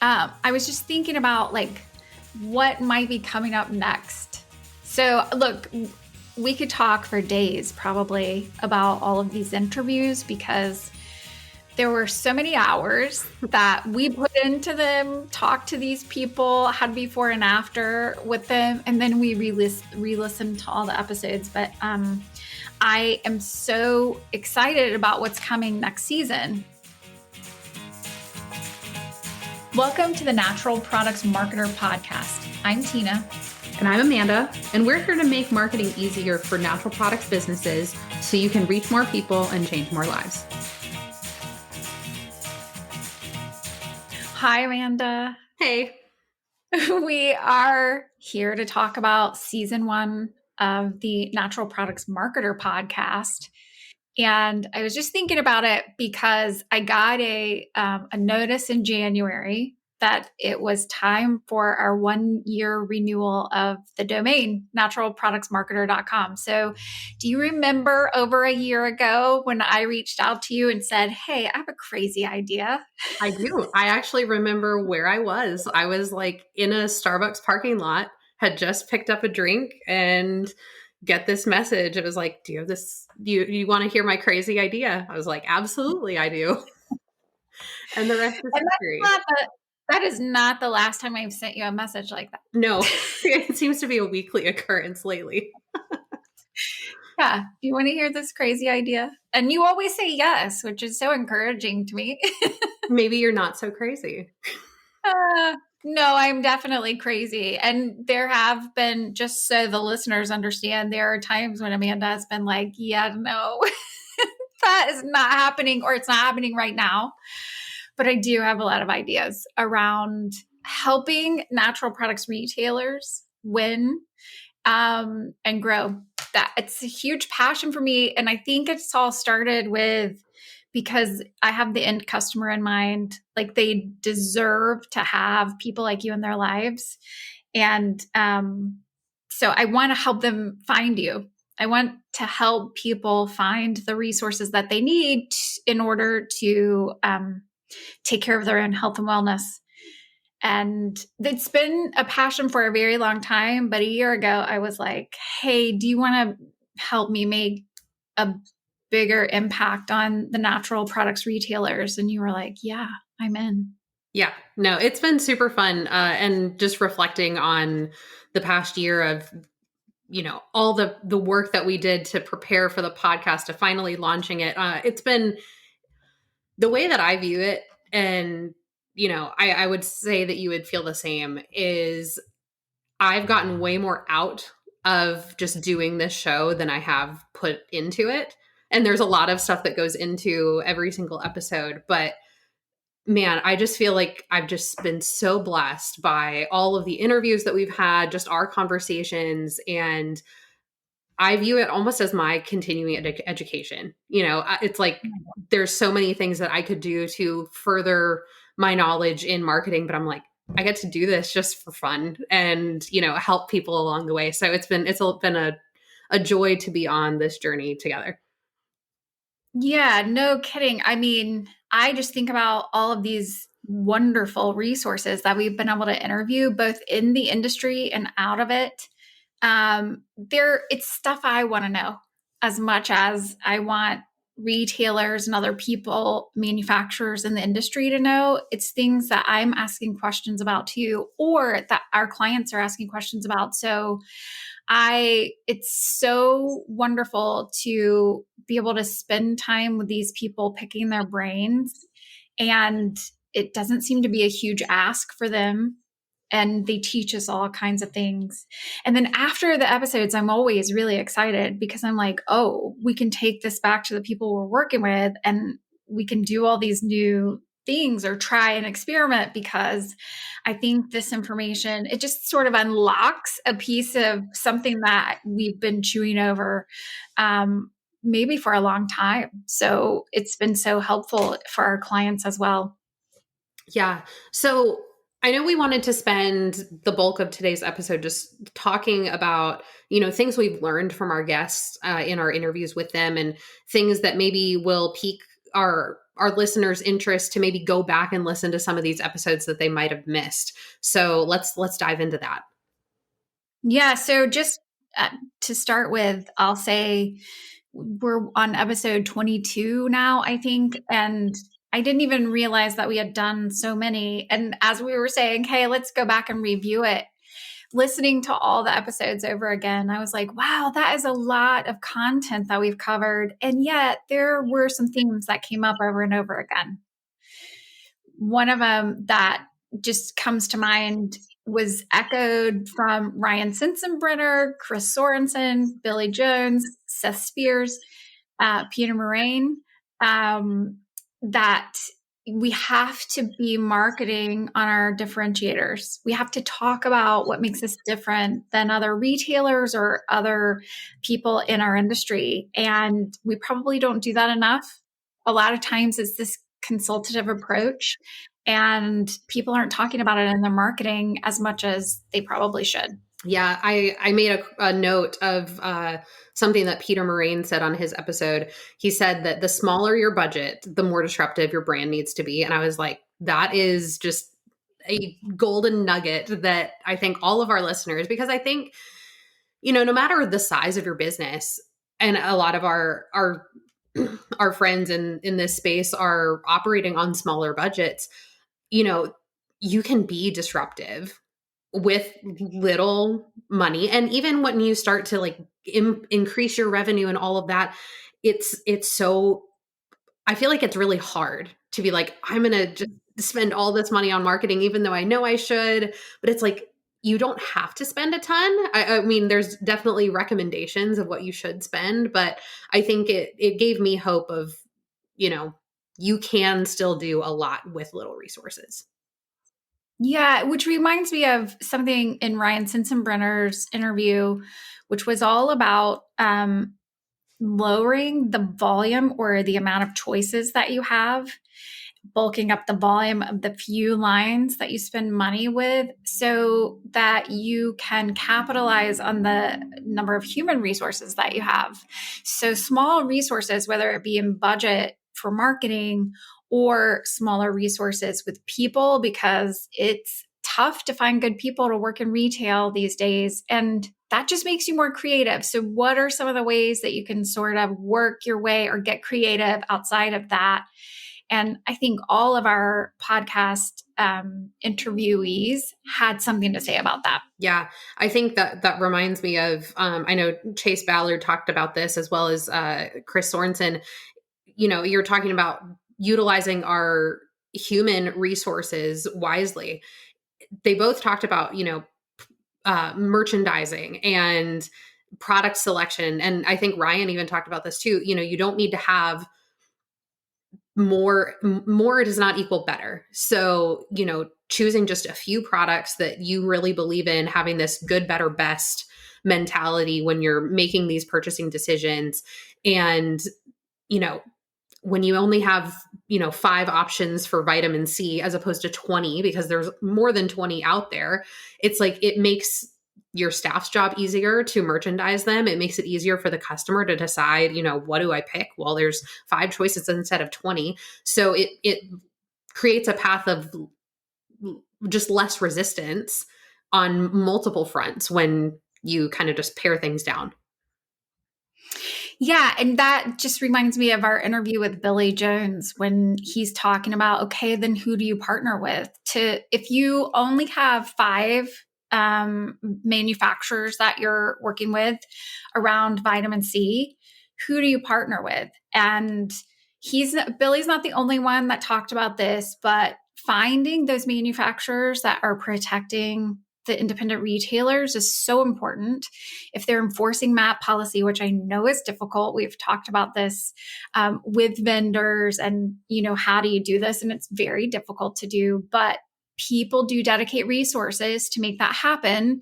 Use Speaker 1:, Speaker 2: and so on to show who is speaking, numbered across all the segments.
Speaker 1: I was just thinking about like what might be coming up next. So look, we could talk for days probably about all of these interviews because there were so many hours that we put into them, talked to these people, had before and after with them, and then we re-listened to all the episodes. But I am so excited about what's coming next season. Welcome to the Natural Products Marketer Podcast. I'm Tina.
Speaker 2: And I'm Amanda, and we're here to make marketing easier for natural products businesses so you can reach more people and change more lives.
Speaker 1: Hi, Amanda.
Speaker 2: Hey.
Speaker 1: We are here to talk about season 1 of the Natural Products Marketer Podcast. And I was just thinking about it because I got a notice in January that it was time for our 1-year renewal of the domain, naturalproductsmarketer.com. So do you remember over a year ago when I reached out to you and said, hey, I have a crazy idea?
Speaker 2: I do. I actually remember where I was. I was like in a Starbucks parking lot, had just picked up a drink and get this message. It was like, do you have this? Do you want to hear my crazy idea? I was like, absolutely, I do. And the rest is history.
Speaker 1: That is not the last time I've sent you a message like that.
Speaker 2: No, it seems to be a weekly occurrence lately.
Speaker 1: Yeah. Do you want to hear this crazy idea? And you always say yes, which is so encouraging to me.
Speaker 2: Maybe you're not so crazy.
Speaker 1: No, I'm definitely crazy. And there have been, just so the listeners understand, there are times when Amanda has been like, yeah, no, that is not happening, or it's not happening right now. But I do have a lot of ideas around helping natural products retailers win and grow. That it's a huge passion for me. And I think it's all started with, because I have the end customer in mind, like they deserve to have people like you in their lives. And so I want to help them find you. I want to help people find the resources that they need in order to take care of their own health and wellness. And it's been a passion for a very long time. But a year ago, I was like, hey, do you want to help me make a bigger impact on the natural products retailers? And you were like, yeah, I'm in.
Speaker 2: Yeah, no, it's been super fun. And just reflecting on the past year of, all the work that we did to prepare for the podcast, to finally launching it. It's been the way that I view it. And, I would say that you would feel the same, is I've gotten way more out of just doing this show than I have put into it. And there's a lot of stuff that goes into every single episode, but man, I just feel like I've just been so blessed by all of the interviews that we've had, just our conversations. And I view it almost as my continuing education. It's like there's so many things that I could do to further my knowledge in marketing, but I'm like, I get to do this just for fun and, help people along the way. So it's been a joy to be on this journey together.
Speaker 1: Yeah, no kidding. I mean, I just think about all of these wonderful resources that we've been able to interview, both in the industry and out of it. It's stuff I want to know as much as I want retailers and other people, manufacturers in the industry to know. It's things that I'm asking questions about too, or that our clients are asking questions about. So it's so wonderful to be able to spend time with these people, picking their brains. And it doesn't seem to be a huge ask for them. And they teach us all kinds of things. And then after the episodes, I'm always really excited because I'm like, oh, we can take this back to the people we're working with and we can do all these new things or try and experiment, because I think this information, it just sort of unlocks a piece of something that we've been chewing over maybe for a long time. So it's been so helpful for our clients as well.
Speaker 2: Yeah. So I know we wanted to spend the bulk of today's episode just talking about, things we've learned from our guests in our interviews with them, and things that maybe will pique our our listeners' interest to maybe go back and listen to some of these episodes that they might have missed. So let's dive into that.
Speaker 1: Yeah. So just to start with, I'll say we're on episode 22 now, I think. And I didn't even realize that we had done so many. And as we were saying, hey, let's go back and review it. Listening to all the episodes over again, I was like, wow, that is a lot of content that we've covered. And yet there were some themes that came up over and over again. One of them that just comes to mind was echoed from Ryan Sensenbrenner, Chris Sorensen, Billy Jones, Seth Spears, Peter Murane, that we have to be marketing on our differentiators. We have to talk about what makes us different than other retailers or other people in our industry. And we probably don't do that enough. A lot of times it's this consultative approach, and people aren't talking about it in their marketing as much as they probably should.
Speaker 2: Yeah, I made a note of something that Peter Murane said on his episode. He said that the smaller your budget, the more disruptive your brand needs to be. And I was like, that is just a golden nugget that I think all of our listeners, because I think, no matter the size of your business, and a lot of our friends in this space are operating on smaller budgets, you can be disruptive with little money. And even when you start to like increase your revenue and all of that, it's so, I feel like it's really hard to be like, I'm going to just spend all this money on marketing, even though I know I should. But it's like, you don't have to spend a ton. I mean, there's definitely recommendations of what you should spend, but I think it gave me hope of, you can still do a lot with little resources.
Speaker 1: Yeah, which reminds me of something in Ryan Sensenbrenner's interview, which was all about lowering the volume or the amount of choices that you have, bulking up the volume of the few lines that you spend money with so that you can capitalize on the number of human resources that you have. So small resources, whether it be in budget for marketing or smaller resources with people, because it's tough to find good people to work in retail these days. And that just makes you more creative. So what are some of the ways that you can sort of work your way or get creative outside of that? And I think all of our podcast interviewees had something to say about that.
Speaker 2: Yeah, I think that reminds me of, I know Chase Ballard talked about this as well as Chris Sorensen. You're talking about utilizing our human resources wisely. They both talked about, merchandising and product selection. And I think Ryan even talked about this too. You don't need to have more does not equal better. So, choosing just a few products that you really believe in, having this good, better, best mentality when you're making these purchasing decisions. And, when you only have, 5 options for vitamin C as opposed to 20, because there's more than 20 out there, it's like, it makes your staff's job easier to merchandise them. It makes it easier for the customer to decide, what do I pick? Well, there's 5 choices instead of 20. So it creates a path of just less resistance on multiple fronts when you kind of just pare things down.
Speaker 1: Yeah. And that just reminds me of our interview with Billy Jones when he's talking about, okay, then who do you partner with? If you only have 5 manufacturers that you're working with around vitamin C, who do you partner with? And Billy's not the only one that talked about this, but finding those manufacturers that are protecting the independent retailers is so important. If they're enforcing MAP policy, which I know is difficult, we've talked about this with vendors and, how do you do this? And it's very difficult to do, but people do dedicate resources to make that happen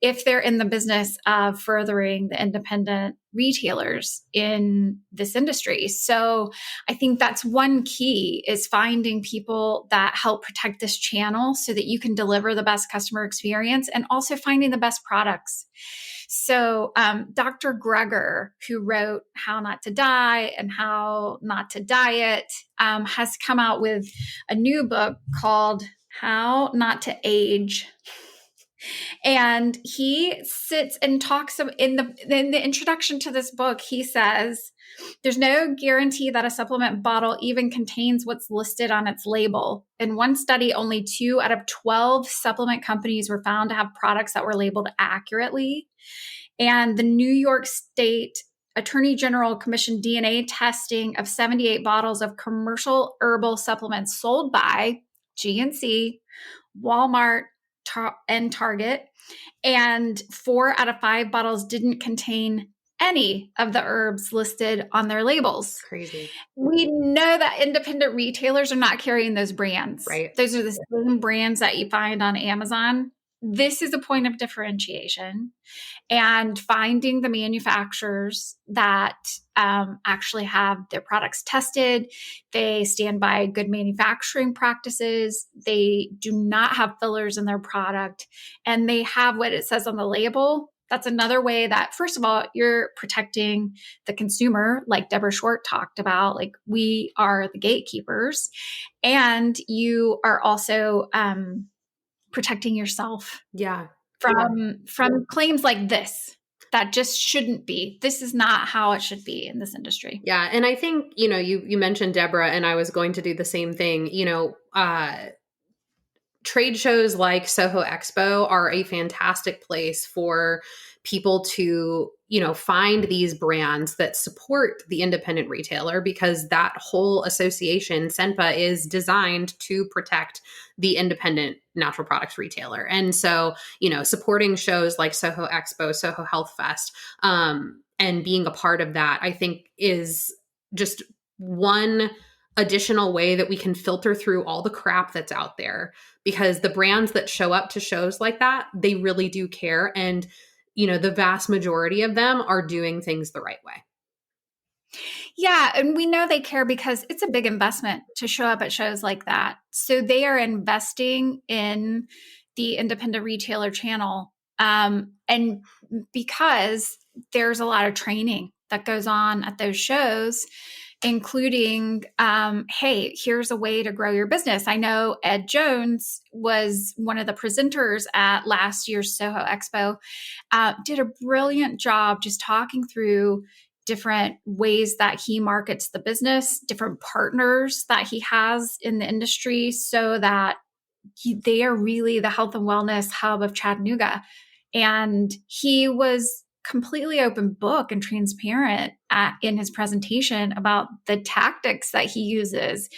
Speaker 1: if they're in the business of furthering the independent retailers in this industry. So I think that's one key, is finding people that help protect this channel so that you can deliver the best customer experience, and also finding the best products. So Dr. Greger, who wrote How Not to Die and How Not to Diet, has come out with a new book called How Not to Age. And he sits and talks in the introduction to this book. He says, there's no guarantee that a supplement bottle even contains what's listed on its label. In one study, only 2 out of 12 supplement companies were found to have products that were labeled accurately. And the New York State Attorney General commissioned DNA testing of 78 bottles of commercial herbal supplements sold by GNC, Walmart, and Target. And 4 out of 5 bottles didn't contain any of the herbs listed on their labels.
Speaker 2: Crazy.
Speaker 1: We know that independent retailers are not carrying those brands.
Speaker 2: Right.
Speaker 1: Those are the same brands that you find on Amazon. This is a point of differentiation, and finding the manufacturers that actually have their products tested. They stand by good manufacturing practices. They do not have fillers in their product, and they have what it says on the label. That's another way that, first of all, you're protecting the consumer, like Deborah Short talked about. Like, we are the gatekeepers, and you are also protecting yourself from claims like this that just shouldn't be. This is not how it should be in this industry.
Speaker 2: Yeah. And I think, you mentioned Deborah, and I was going to do the same thing. Trade shows like Soho Expo are a fantastic place for people to, find these brands that support the independent retailer, because that whole association, SENPA, is designed to protect the independent natural products retailer. And so, supporting shows like Soho Expo, Soho Health Fest, and being a part of that, I think, is just one additional way that we can filter through all the crap that's out there, because the brands that show up to shows like that, they really do care. And, the vast majority of them are doing things the right way.
Speaker 1: Yeah. And we know they care because it's a big investment to show up at shows like that. So they are investing in the independent retailer channel. And because there's a lot of training that goes on at those shows, including, hey, here's a way to grow your business. I know Ed Jones was one of the presenters at last year's Soho Expo, did a brilliant job just talking through different ways that he markets the business, different partners that he has in the industry, so that they are really the health and wellness hub of Chattanooga. And he was completely open book and transparent in his presentation about the tactics that he uses.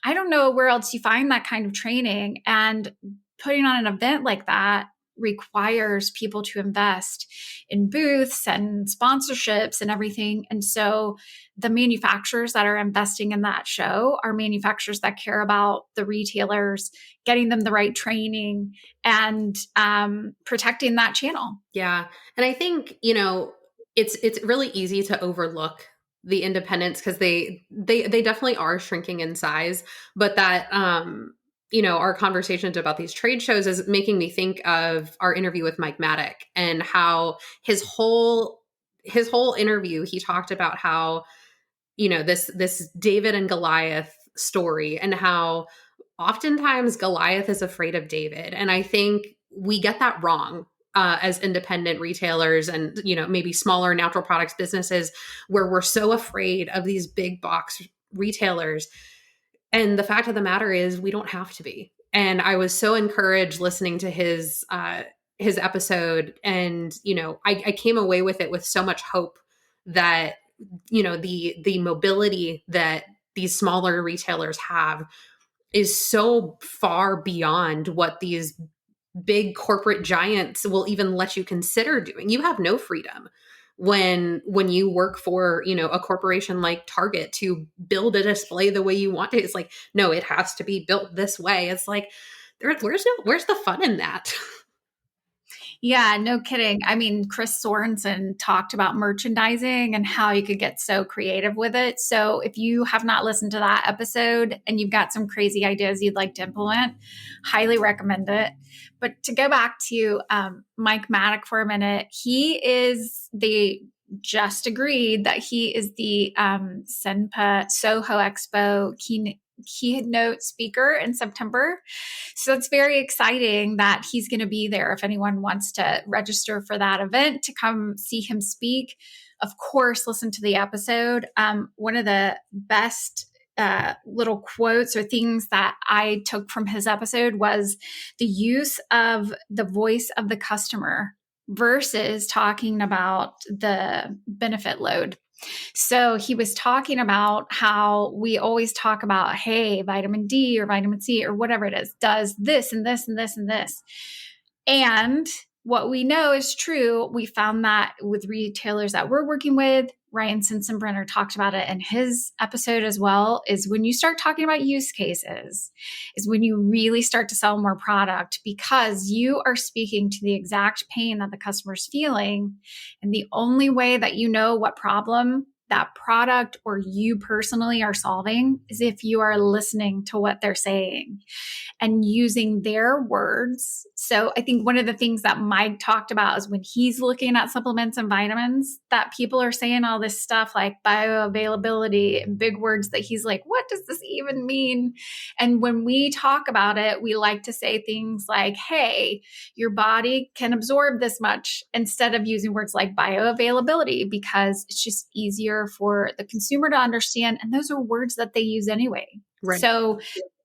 Speaker 1: I don't know where else you find that kind of training, and putting on an event like that requires people to invest in booths and sponsorships and everything. And so the manufacturers that are investing in that show are manufacturers that care about the retailers, getting them the right training, and protecting that channel.
Speaker 2: Yeah. And I think, it's really easy to overlook the independents, because they definitely are shrinking in size. But that, our conversations about these trade shows is making me think of our interview with Mike Maddock, and how his whole interview, he talked about how, this David and Goliath story, and how oftentimes Goliath is afraid of David. And I think we get that wrong as independent retailers, and, maybe smaller natural products businesses, where we're so afraid of these big box retailers. And the fact of the matter is, we don't have to be. And I was so encouraged listening to his episode, and, I came away with it with so much hope that, the mobility that these smaller retailers have is so far beyond what these big corporate giants will even let you consider doing. You have no freedom when you work for, a corporation like Target to build a display the way you want it. It's like, no, it has to be built this way. It's like, Where's the fun in that?
Speaker 1: Yeah, no kidding. I mean, Chris Sorensen talked about merchandising and how you could get so creative with it. So if you have not listened to that episode and you've got some crazy ideas you'd like to implement, highly recommend it. But to go back to Mike Maddock for a minute, they just agreed that he is the Senpa Soho Expo keynote speaker in September. So it's very exciting that he's going to be there if anyone wants to register for that event to come see him speak. Of course, listen to the episode. One of the best little quotes or things that I took from his episode was the use of the voice of the customer versus talking about the benefit load. So he was talking about how we always talk about, hey, vitamin D or vitamin C or whatever it is does this and this and this and this. And what we know is true. We found that with retailers that we're working with, Ryan Sensenbrenner talked about it in his episode as well, is when you start talking about use cases, is when you really start to sell more product because you are speaking to the exact pain that the customer's feeling. And the only way that you know what problem that product or you personally are solving is if you are listening to what they're saying and using their words. So I think one of the things that Mike talked about is when he's looking at supplements and vitamins, that people are saying all this stuff like bioavailability and big words that he's like, what does this even mean? And when we talk about it, we like to say things like, hey, your body can absorb this much instead of using words like bioavailability because it's just easier for the consumer to understand. And those are words that they use anyway.
Speaker 2: Right.
Speaker 1: So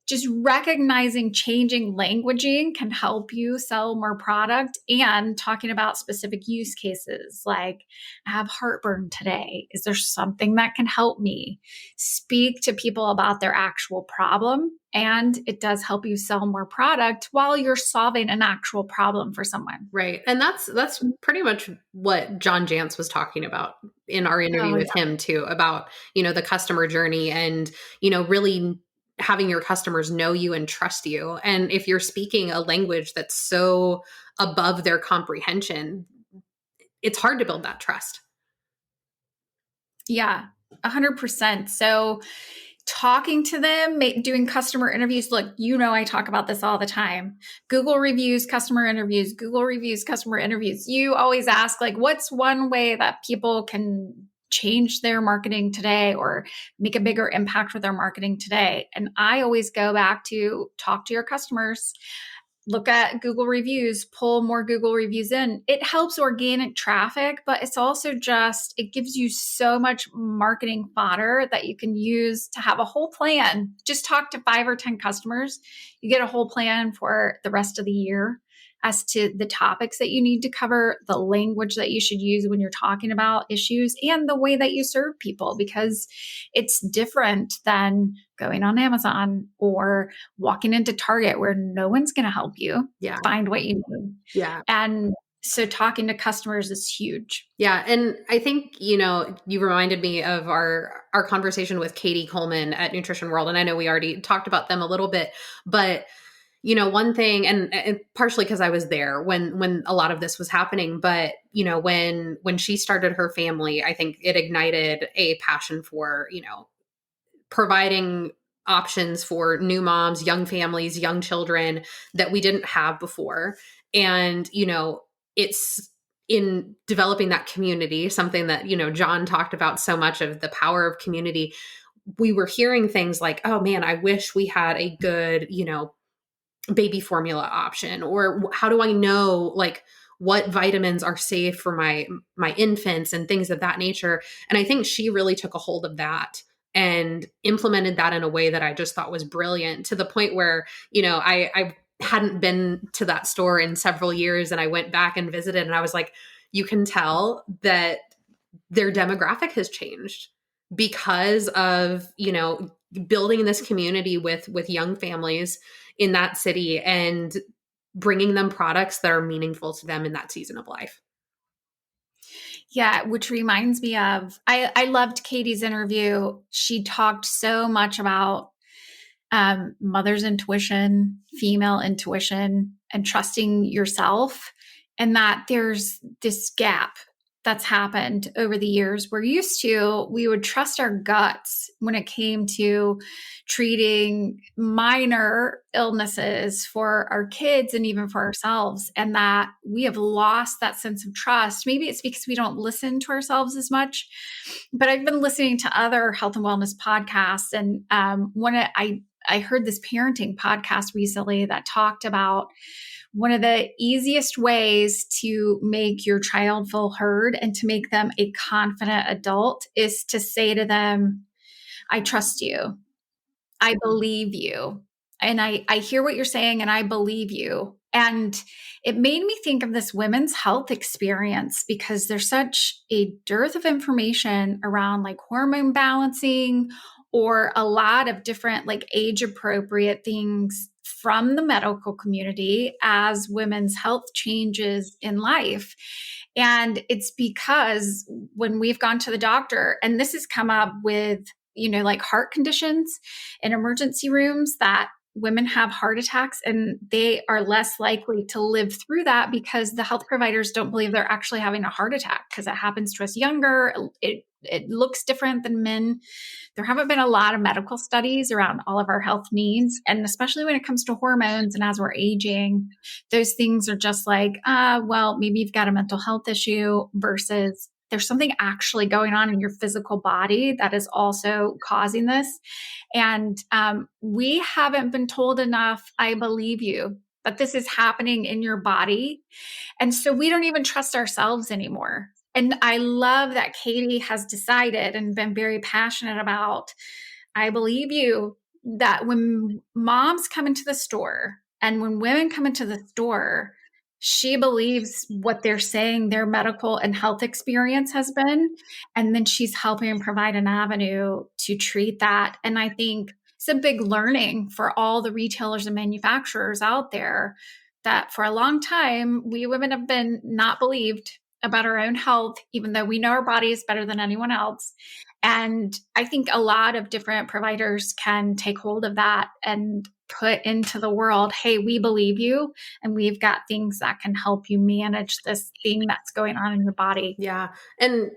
Speaker 1: just recognizing changing languaging can help you sell more product and talking about specific use cases like I have heartburn today. Is there something that can help me? Speak to people about their actual problem. And it does help you sell more product while you're solving an actual problem for someone.
Speaker 2: Right. And that's pretty much what John Jantz was talking about in our interview
Speaker 1: Oh,
Speaker 2: with
Speaker 1: yeah.
Speaker 2: him too, about, the customer journey and, really having your customers know you and trust you. And if you're speaking a language that's so above their comprehension, it's hard to build that trust.
Speaker 1: Yeah, 100%. So talking to them, doing customer interviews. Look, I talk about this all the time. Google reviews, customer interviews, Google reviews, customer interviews. You always ask, like, what's one way that people can change their marketing today or make a bigger impact with their marketing today? And I always go back to talk to your customers. Look at Google reviews, pull more Google reviews in. It helps organic traffic, but it's also it gives you so much marketing fodder that you can use to have a whole plan. Just talk to 5 or 10 customers. You get a whole plan for the rest of the year as to the topics that you need to cover, the language that you should use when you're talking about issues, and the way that you serve people, because it's different than going on Amazon or walking into Target where no one's going to help you find what you need.
Speaker 2: Yeah.
Speaker 1: And so talking to customers is huge.
Speaker 2: Yeah. And I think, you reminded me of our conversation with Katie Coleman at Nutrition World. And I know we already talked about them a little bit, but one thing, and partially because I was there when a lot of this was happening, but when she started her family, I think it ignited a passion for, providing options for new moms, young families, young children that we didn't have before. And, it's in developing that community, something that, John talked about so much of the power of community. We were hearing things like, oh man, I wish we had a good, baby formula option, or how do I know like what vitamins are safe for my infants and things of that nature. And I think she really took a hold of that and implemented that in a way that I just thought was brilliant, to the point where, I hadn't been to that store in several years, and I went back and visited, and I was like, you can tell that their demographic has changed because of, building this community with young families in that city and bringing them products that are meaningful to them in that season of life.
Speaker 1: Yeah, which reminds me of, I loved Katie's interview. She talked so much about mother's intuition, female intuition, and trusting yourself. And that there's this gap that's happened over the years. We're used to, we would trust our guts when it came to treating minor illnesses for our kids and even for ourselves. And that we have lost that sense of trust. Maybe it's because we don't listen to ourselves as much. But I've been listening to other health and wellness podcasts, and I heard this parenting podcast recently that talked about one of the easiest ways to make your child feel heard and to make them a confident adult is to say to them, I trust you. I believe you. And I hear what you're saying and I believe you. And it made me think of this women's health experience because there's such a dearth of information around like hormone balancing or a lot of different like age appropriate things from the medical community as women's health changes in life. And it's because when we've gone to the doctor, and this has come up with, like heart conditions in emergency rooms, that women have heart attacks and they are less likely to live through that because the health providers don't believe they're actually having a heart attack because it happens to us younger. It looks different than men. There haven't been a lot of medical studies around all of our health needs. And especially when it comes to hormones and as we're aging, those things are just like, well, maybe you've got a mental health issue versus there's something actually going on in your physical body that is also causing this. And we haven't been told enough, I believe you, that this is happening in your body. And so we don't even trust ourselves anymore. And I love that Katie has decided and been very passionate about, I believe you, that when moms come into the store and when women come into the store, she believes what they're saying their medical and health experience has been. And then she's helping provide an avenue to treat that. And I think it's a big learning for all the retailers and manufacturers out there that for a long time, we women have been not believed about our own health, even though we know our body is better than anyone else. And I think a lot of different providers can take hold of that and put into the world, hey, we believe you, and we've got things that can help you manage this thing that's going on in your body.
Speaker 2: Yeah. And,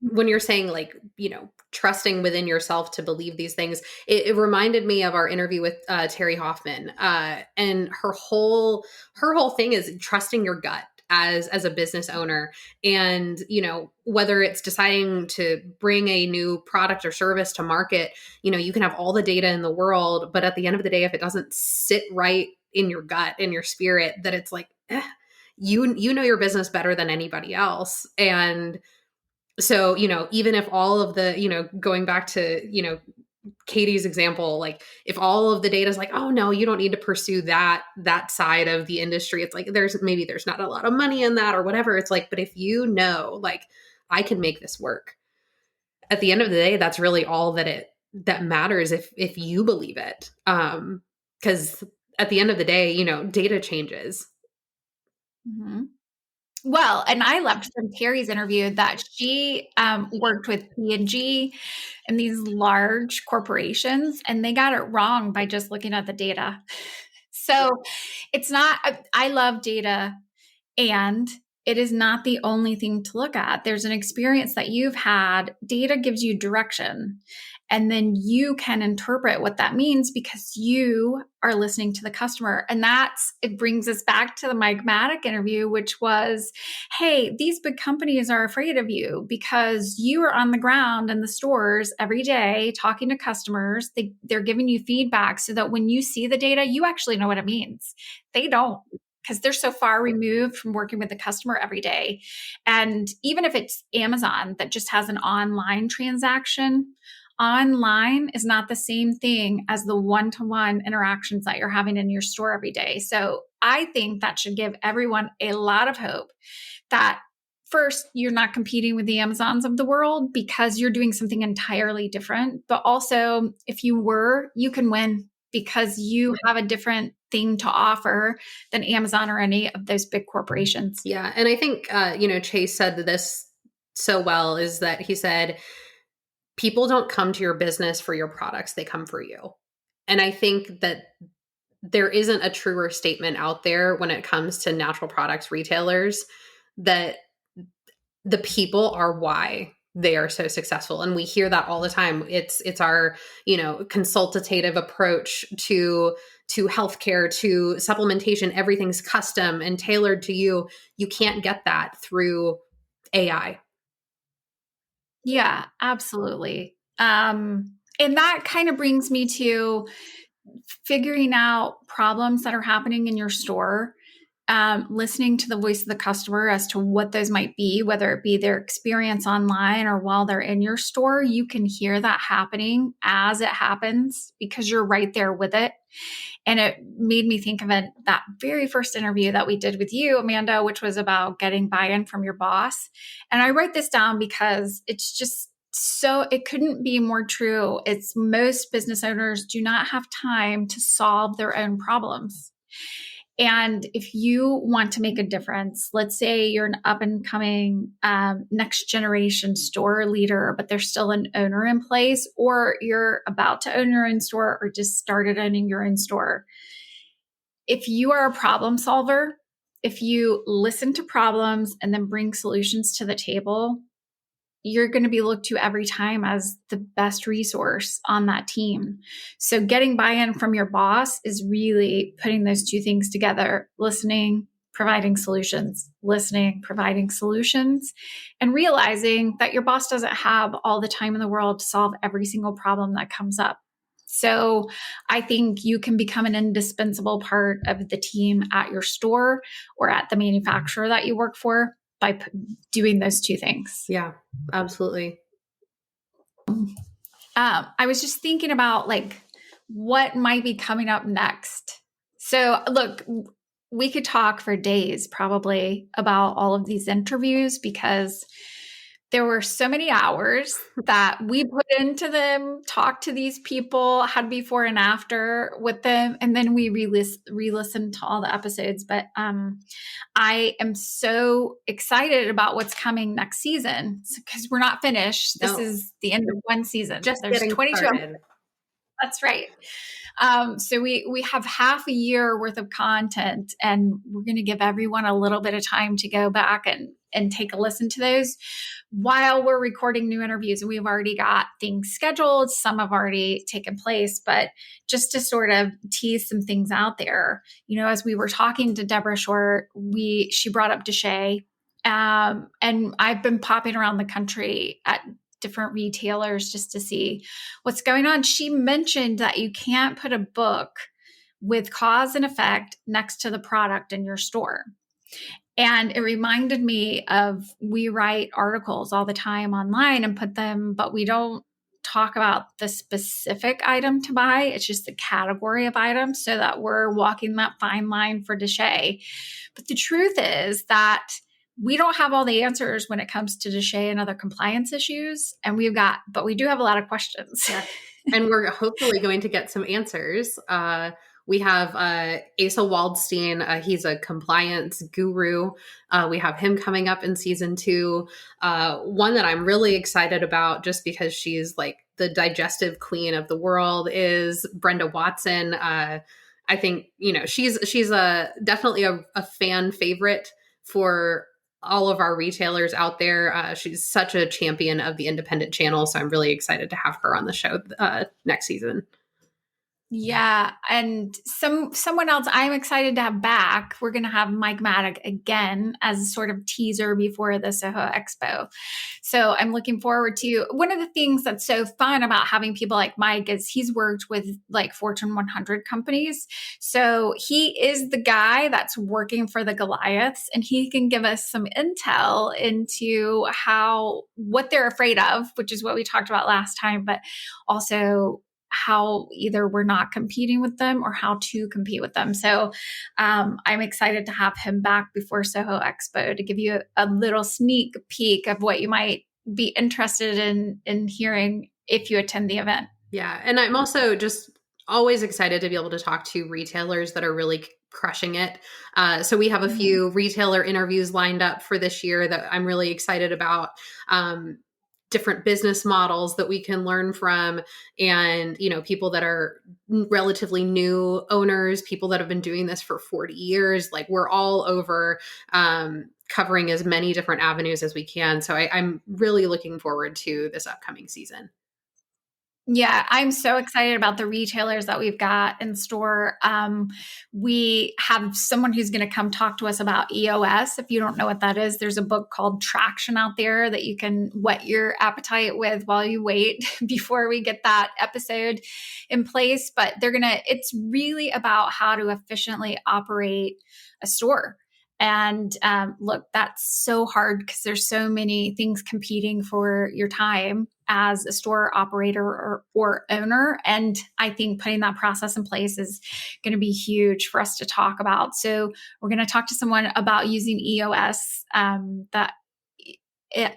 Speaker 2: when you're saying like, trusting within yourself to believe these things, it reminded me of our interview with Terry Hoffman. And her whole thing is trusting your gut as a business owner. And, whether it's deciding to bring a new product or service to market, you can have all the data in the world, but at the end of the day, if it doesn't sit right in your gut, in your spirit, that it's like, you know your business better than anybody else. And so, even if all of the, going back to, Katie's example, like if all of the data is like, oh no, you don't need to pursue that side of the industry. It's like, there's not a lot of money in that or whatever. It's like, but if like I can make this work at the end of the day, that's really all that matters if you believe it. Cause at the end of the day, data changes.
Speaker 1: Mm-hmm. Well, and I loved from Terry's interview that she worked with P&G and these large corporations, and they got it wrong by just looking at the data. So it's not, I love data, and it is not the only thing to look at. There's an experience that you've had. Data gives you direction. And then you can interpret what that means because you are listening to the customer. And it brings us back to the Mike Maddock interview, which was, hey, these big companies are afraid of you because you are on the ground in the stores every day talking to customers. They're giving you feedback so that when you see the data, you actually know what it means. They don't, because they're so far removed from working with the customer every day. And even if it's Amazon that just has an online transaction, online is not the same thing as the one-to-one interactions that you're having in your store every day. So I think that should give everyone a lot of hope that first, you're not competing with the Amazons of the world because you're doing something entirely different. But also, if you were, you can win because you have a different thing to offer than Amazon or any of those big corporations.
Speaker 2: Yeah. And I think, Chase said this so well, is that he said, people don't come to your business for your products. They come for you. And I think that there isn't a truer statement out there when it comes to natural products retailers, that the people are why they are so successful. And we hear that all the time. It's our, consultative approach to healthcare, to supplementation. Everything's custom and tailored to you. You can't get that through AI.
Speaker 1: Yeah, absolutely. And that kind of brings me to figuring out problems that are happening in your store, listening to the voice of the customer as to what those might be, whether it be their experience online or while they're in your store. You can hear that happening as it happens because you're right there with it. And it made me think of it, that very first interview that we did with you, Amanda, which was about getting buy-in from your boss. And I write this down because it's just so, it couldn't be more true. It's most business owners do not have time to solve their own problems. And if you want to make a difference, let's say you're an up and coming next generation store leader, but there's still an owner in place, or you're about to own your own store or just started owning your own store. If you are a problem solver, if you listen to problems and then bring solutions to the table, you're going to be looked to every time as the best resource on that team. So getting buy-in from your boss is really putting those two things together: listening, providing solutions, listening, providing solutions, and realizing that your boss doesn't have all the time in the world to solve every single problem that comes up. So I think you can become an indispensable part of the team at your store or at the manufacturer that you work for by doing those two things.
Speaker 2: Yeah, absolutely.
Speaker 1: I was just thinking about like what might be coming up next. So, look, we could talk for days probably about all of these interviews because there were so many hours that we put into them, talked to these people, had before and after with them, and then we re-listened to all the episodes. But I am so excited about what's coming next season because we're not finished. This is the end of one season.
Speaker 2: Just
Speaker 1: There's
Speaker 2: getting
Speaker 1: 22.
Speaker 2: started.
Speaker 1: That's right. So we have half a year worth of content, and we're going to give everyone a little bit of time to go back and take a listen to those while we're recording new interviews. And we've already got things scheduled. Some have already taken place, but just to sort of tease some things out there, as we were talking to Deborah Short, she brought up Deshay. And I've been popping around the country at different retailers just to see what's going on. She mentioned that you can't put a book with cause and effect next to the product in your store. And it reminded me of, we write articles all the time online and put them, but we don't talk about the specific item to buy. It's just the category of items so that we're walking that fine line for Deshay. But the truth is that we don't have all the answers when it comes to Deshay and other compliance issues. And but we do have a lot of questions.
Speaker 2: Yeah. And we're hopefully going to get some answers. We have Asa Waldstein. He's a compliance guru. We have him coming up in season 2. One that I'm really excited about just because she's like the digestive queen of the world is Brenda Watson. I think, she's definitely a fan favorite for all of our retailers out there. She's such a champion of the independent channel. So I'm really excited to have her on the show next season.
Speaker 1: Yeah. And someone else I'm excited to have back, we're going to have Mike Maddock again as a sort of teaser before the Soho Expo. So I'm looking forward to, one of the things that's so fun about having people like Mike is he's worked with like Fortune 100 companies. So he is the guy that's working for the Goliaths, and he can give us some intel into what they're afraid of, which is what we talked about last time, but also how either we're not competing with them or how to compete with them. So I'm excited to have him back before Soho Expo to give you a little sneak peek of what you might be interested in hearing if you attend the event.
Speaker 2: Yeah. And I'm also just always excited to be able to talk to retailers that are really crushing it. So we have a few retailer interviews lined up for this year that I'm really excited about. different business models that we can learn from, and people that are relatively new owners, people that have been doing this for 40 years. Like, we're all over covering as many different avenues as we can. So I'm really looking forward to this upcoming season.
Speaker 1: Yeah, I'm so excited about the retailers that we've got in store. We have someone who's going to come talk to us about EOS. If you don't know what that is, there's a book called Traction out there that you can whet your appetite with while you wait before we get that episode in place. But it's really about how to efficiently operate a store. And look, that's so hard because there's so many things competing for your time as a store operator or owner. And I think putting that process in place is going to be huge for us to talk about. So we're going to talk to someone about using EOS, that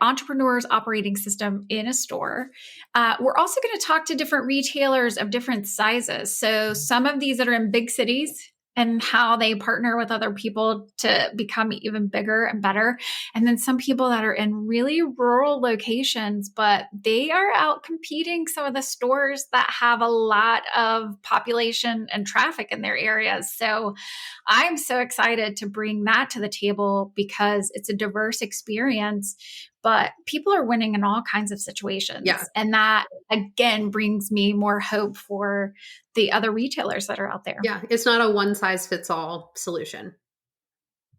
Speaker 1: entrepreneur's operating system in a store. We're also going to talk to different retailers of different sizes. So some of these that are in big cities and how they partner with other people to become even bigger and better. And then some people that are in really rural locations, but they are out competing some of the stores that have a lot of population and traffic in their areas. So I'm so excited to bring that to the table because it's a diverse experience, but people are winning in all kinds of situations.
Speaker 2: Yeah.
Speaker 1: And that, again, brings me more hope for the other retailers that are out there.
Speaker 2: Yeah. It's not a one size fits all solution.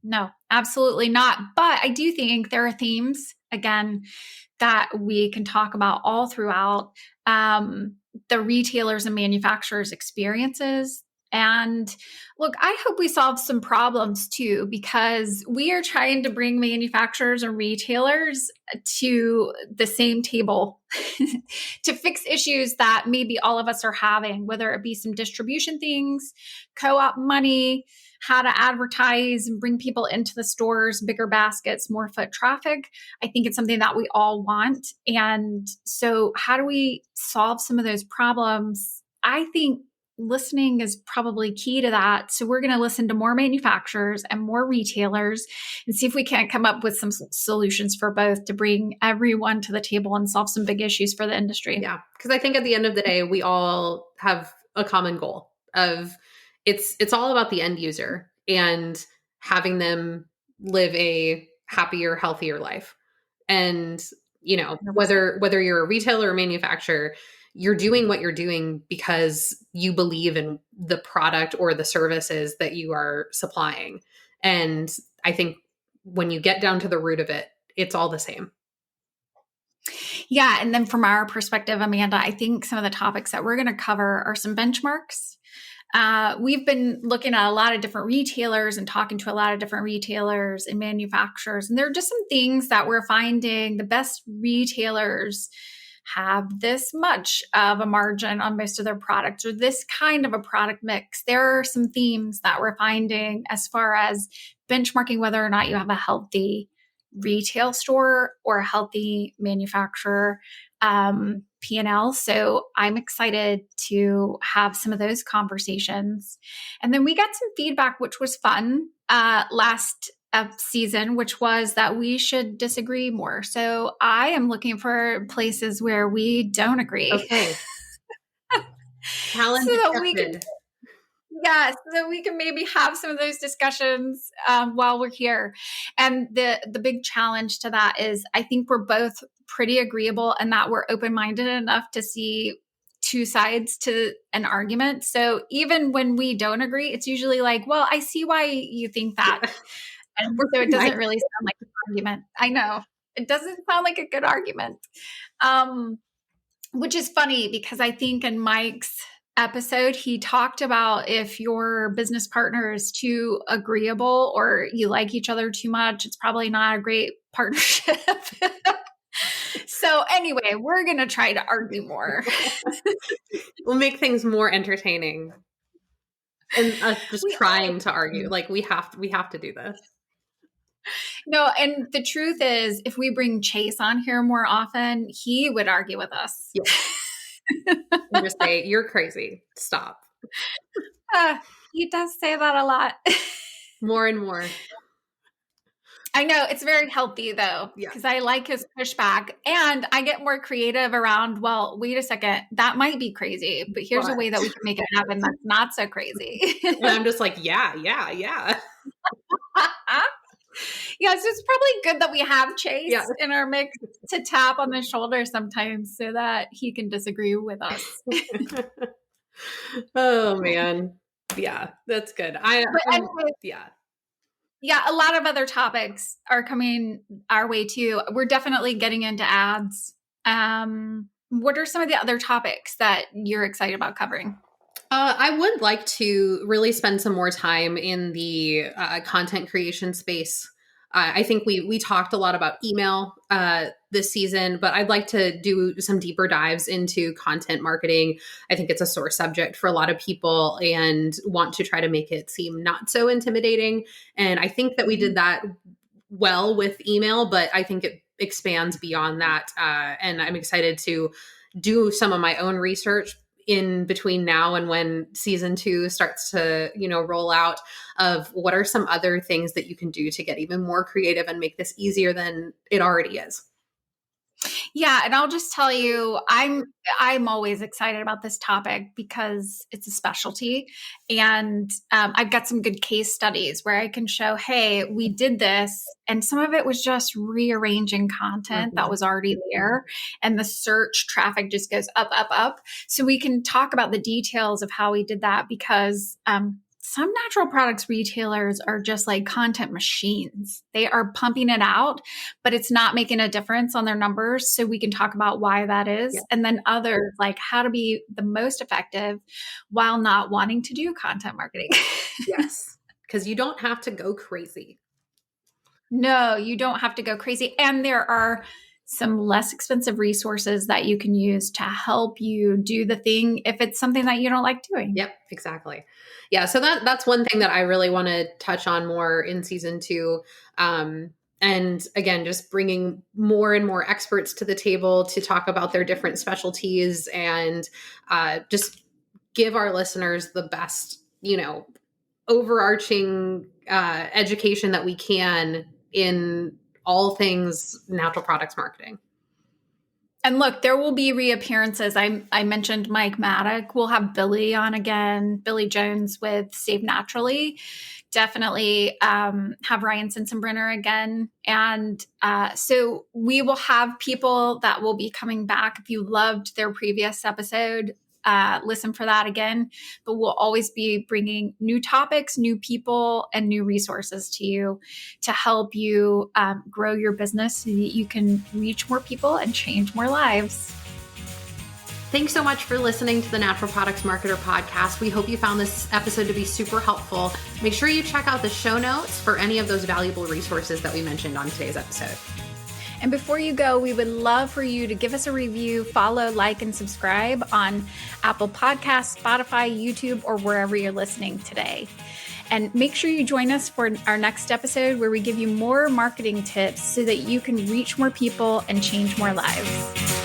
Speaker 1: No, absolutely not. But I do think there are themes, again, that we can talk about all throughout the retailers and manufacturers' experiences. And look, I hope we solve some problems too, because we are trying to bring manufacturers and retailers to the same table to fix issues that maybe all of us are having, whether it be some distribution things, co-op money, how to advertise and bring people into the stores, bigger baskets, more foot traffic. I think it's something that we all want. And so how do we solve some of those problems? I think listening is probably key to that. So we're going to listen to more manufacturers and more retailers and see if we can't come up with some solutions for both to bring everyone to the table and solve some big issues for the industry.
Speaker 2: Yeah. Because I think at the end of the day, we all have a common goal of it's all about the end user and having them live a happier, healthier life. And, whether you're a retailer or manufacturer, you're doing what you're doing because you believe in the product or the services that you are supplying. And I think when you get down to the root of it, it's all the same.
Speaker 1: Yeah. And then from our perspective, Amanda, I think some of the topics that we're going to cover are some benchmarks. We've been looking at a lot of different retailers and talking to a lot of different retailers and manufacturers. And there are just some things that we're finding the best retailers have this much of a margin on most of their products or this kind of a product mix. There are some themes that we're finding as far as benchmarking whether or not you have a healthy retail store or a healthy manufacturer P&L. So I'm excited to have some of those conversations. And then we got some feedback, which was fun last season, which was that we should disagree more. So I am looking for places where we don't agree.
Speaker 2: Okay. Challenge accepted.
Speaker 1: So we can maybe have some of those discussions while we're here. And the big challenge to that is I think we're both pretty agreeable and that we're open-minded enough to see two sides to an argument. So even when we don't agree, it's usually like, well, I see why you think that. And so it doesn't really sound like an argument. I know. It doesn't sound like a good argument. Which is funny because I think in Mike's episode, he talked about if your business partner is too agreeable or you like each other too much, it's probably not a great partnership. So anyway, we're going to try to argue more.
Speaker 2: We'll make things more entertaining. And us just trying to argue. Like we have to do this.
Speaker 1: No, and the truth is, if we bring Chase on here more often, he would argue with us.
Speaker 2: Yeah. And just say, you're crazy. Stop.
Speaker 1: He does say that a lot.
Speaker 2: More and more.
Speaker 1: I know it's very healthy though,
Speaker 2: Yeah.
Speaker 1: because I like his pushback and I get more creative around, well, wait a second, that might be crazy, but here's a
Speaker 2: But
Speaker 1: way that we can make it happen that's not so crazy.
Speaker 2: and I'm just like, yeah, yeah, yeah.
Speaker 1: Yeah, so it's probably good that we have
Speaker 2: Yeah.
Speaker 1: Chase in our mix to tap on the shoulder sometimes so that he can disagree with us.
Speaker 2: Oh man. Yeah, that's good.
Speaker 1: But anyway,
Speaker 2: Yeah.
Speaker 1: yeah, a lot of other topics are coming our way too. We're definitely getting into ads. What are some of the other topics that you're excited about covering?
Speaker 2: I would like to really spend some more time in the content creation space. I think we talked a lot about email this season, but I'd like to do some deeper dives into content marketing. I think it's a sore subject for a lot of people and want to try to make it seem not so intimidating. And I think that we did that well with email, but I think it expands beyond that. And I'm excited to do some of my own research in between now and when season 2 starts to roll out, of what are some other things that you can do to get even more creative and make this easier than it already is.
Speaker 1: Yeah, and I'll just tell you, I'm always excited about this topic because it's a specialty, and I've got some good case studies where I can show, hey, we did this, and some of it was just rearranging content that
Speaker 2: Mhm.
Speaker 1: was already there, and the search traffic just goes up, up, up. So we can talk about the details of how we did that because some natural products retailers are just like content machines. They are pumping it out, but it's not making a difference on their numbers. So we can talk about why that
Speaker 2: Yeah.
Speaker 1: is. And then others, like how to be the most effective while not wanting to do content marketing.
Speaker 2: Yes, because you don't have to go crazy.
Speaker 1: No, you don't have to go crazy. And there are some less expensive resources that you can use to help you do the thing if it's something that you don't like doing.
Speaker 2: Yep, exactly. Yeah, so that's one thing that I really want to touch on more in season 2. And again, just bringing more and more experts to the table to talk about their different specialties, and just give our listeners the best, overarching education that we can in all things natural products marketing.
Speaker 1: And look, there will be reappearances. I mentioned Mike Maddock. We'll have Billy on again, Billy Jones with Save Naturally. Definitely have Ryan Sensenbrenner again. And so we will have people that will be coming back. If you loved their previous episode, listen for that again. But we'll always be bringing new topics, new people, and new resources to you to help you grow your business so that you can reach more people and change more lives.
Speaker 2: Thanks so much for listening to the Natural Products Marketer podcast. We hope you found this episode to be super helpful. Make sure you check out the show notes for any of those valuable resources that we mentioned on today's episode.
Speaker 1: And before you go, we would love for you to give us a review, follow, like, and subscribe on Apple Podcasts, Spotify, YouTube, or wherever you're listening today. And make sure you join us for our next episode where we give you more marketing tips so that you can reach more people and change more lives.